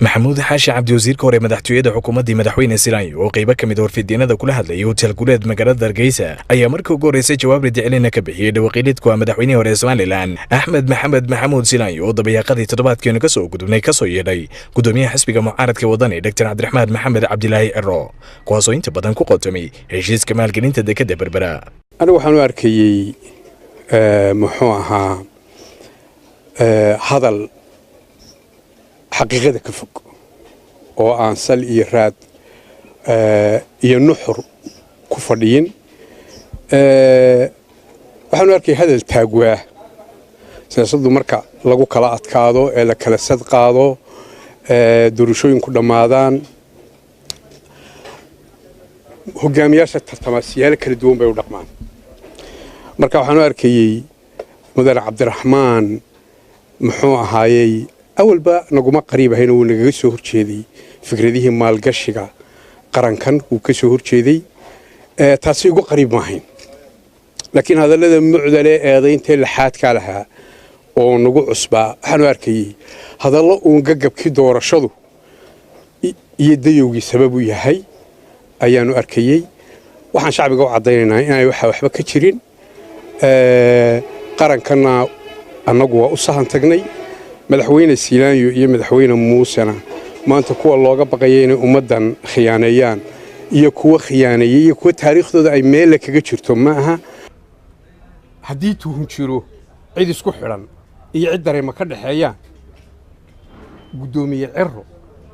maxamuud xaashi cabdi wasiirka hore madaxtooyada xukuumaddii madaxweyne Siraayo oo qaybo ka mid warfidyeenada kula hadlayay hotel guleed magaalada Hargeysa ayaa markii ugu horeysay jawaab radicelina ka bixiyay dhawaaqidku madaxweynaha hore Somaliland Axmed Maxamuud Siraayo oo dabayaaqadii toddobaadkii ka soo gudubnay ka soo yeedhay gudoomiyaha xisbiga mucaaradka wadani Dr. Cabdiraxmaan Maxamed Cabdilaahi Ero kuwaasoo inta badan ku qotomay heshiiska maalgelinta dekedda Berbera. أنا waxaan arkayay muxuu ahaa hadal xaqiiqada ka fog oo aan sal iyo raad iyo nuxur ku fadhiyin waxaan arkay hadal taagwaa siyaasaddu marka lagu kala adkaado ee la kala sad qaado doorashooyinku dhamaadaan hogaamiyaasha tartamasiyaal kala duwan bay u dhaqmaan marka waxaan arkayay mudane Cabdiraxmaan muxuu ahaayay awalba naguma qariib ahayn oo naga soo horjeeday fikradihii maalgashiga qarankan uu ka soo horjeeday taasi ugu qariib ma ahayn laakiin hadallada mucdale eedaynta laxaadka lahaa oo nagu cusbaa waxaan arkayay hadallo uu gagabkii doorashadu iyo dayowgii sabab u yahay ayaanu arkayay waxaan shacbiga u cadaynaynaa inay waxba ka jirin qarankana annagu waa u sahan tagnay madaxweyne Siraayo iyo madaxweyne Muusena maanta kuwa looga baqayay inay ummadan khiyaaneeyaan iyo kuwa khiyaaneeyay iyo kuwa taariikhdooda ay meel kaga jirto ma aha hadii tuhun jiro cid isku xiran iyo cid dareema ka dhaxeeyaan gudoomiye Ero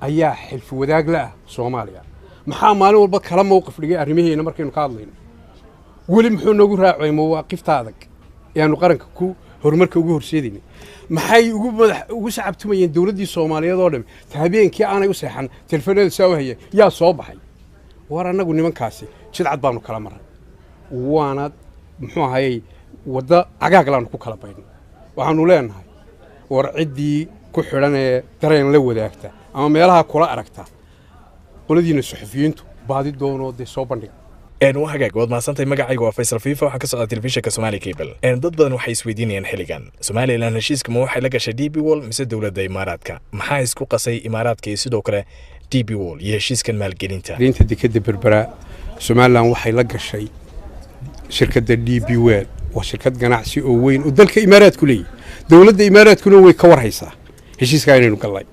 ayaa xilf wadaag la Soomaaliya maxaa maalin walba kala mowqif dhigay arrimaheena markaynu ka hadlayno wali muxuu nagu raacay mowqifta adag yaanu qaranka ku horumarka ugu horseedinay maxay ugu sacabtumayeen dawladii Soomaaliyeed oo dhan habeenkii aanay u seexan telefoonada soo hayay yaa soo baxay war anagu nimankaasi jidcad baanu kala maray waana muxuu ahaayay wada agaaglaan ku kala baydnay waxaanu leenahay war cidii ku xiran ee dareen la wadaagta ama meelaha kula aragta qoladiina suxufiyiintu baadi doono soo bandhiga وهاجاك وضع سنتي مجاعي وفيصل فيفا وحكى على تلفزيون كسومالي كيبل ضد بدن وحيس ويديني حلقان سومالي لأن الشيء كم واحد لقى شديبي وول مثل دولة دا إماراتك محايس كو قصي إماراتك يسدو كلا دي بي وول يهشيس كان مال جرينتا جرينتا دي كده بربرا سومالي لأن وحي لقى شيء شركة دي بي وول وشركة جناحسي وين ودلك إمارات كلي دولة دا إمارات كلو ويكور هيسا هشيس كاينين وكلاي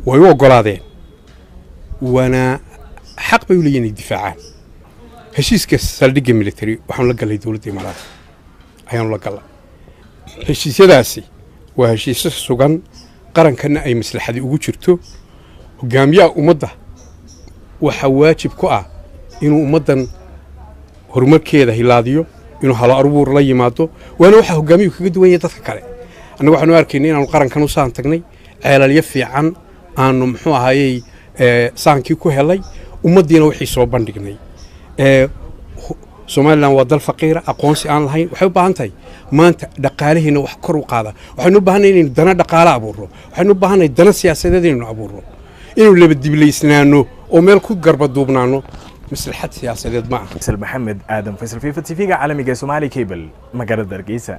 ويوقع هذين وانا حق بيولين الدفاع هشيس كسالدق ميليتري وحنا لقى دولة الإمارات أيام لقى هشيس يداسي وهشيس سوغان قرن كنا أي مثل حد وجرته وجامية ومضة وحواجب كوا إنه مضن هرمر كذا هيلاديو إنه هلا أربور لا يماتو وأنا وحه جامية كجد وين يتذكره أنا وحنا أركينين القرن كانوا سان تجني على اليفي عن أنه محوها هاي سان كيكو هلاي ومدينا وحي سو بندقني Somaliland waa dal faqiir aqoonsi aan lahayn waxay u baahan tahay maanta dhaqaalaheena wax kor u qaada waxaynu u baahanahay in dana dhaqaale abuuro waxaynu u baahanahay dana siyaasadeed inuu abuuro inuu laba dibleysnaano oo meel ku garba duubnaano maslaxad siyaasadeed ma aha Faisal Maxamed Aadan Faisal Fifa TV-ga caalamiga Somali Cable magaalada Hargeysa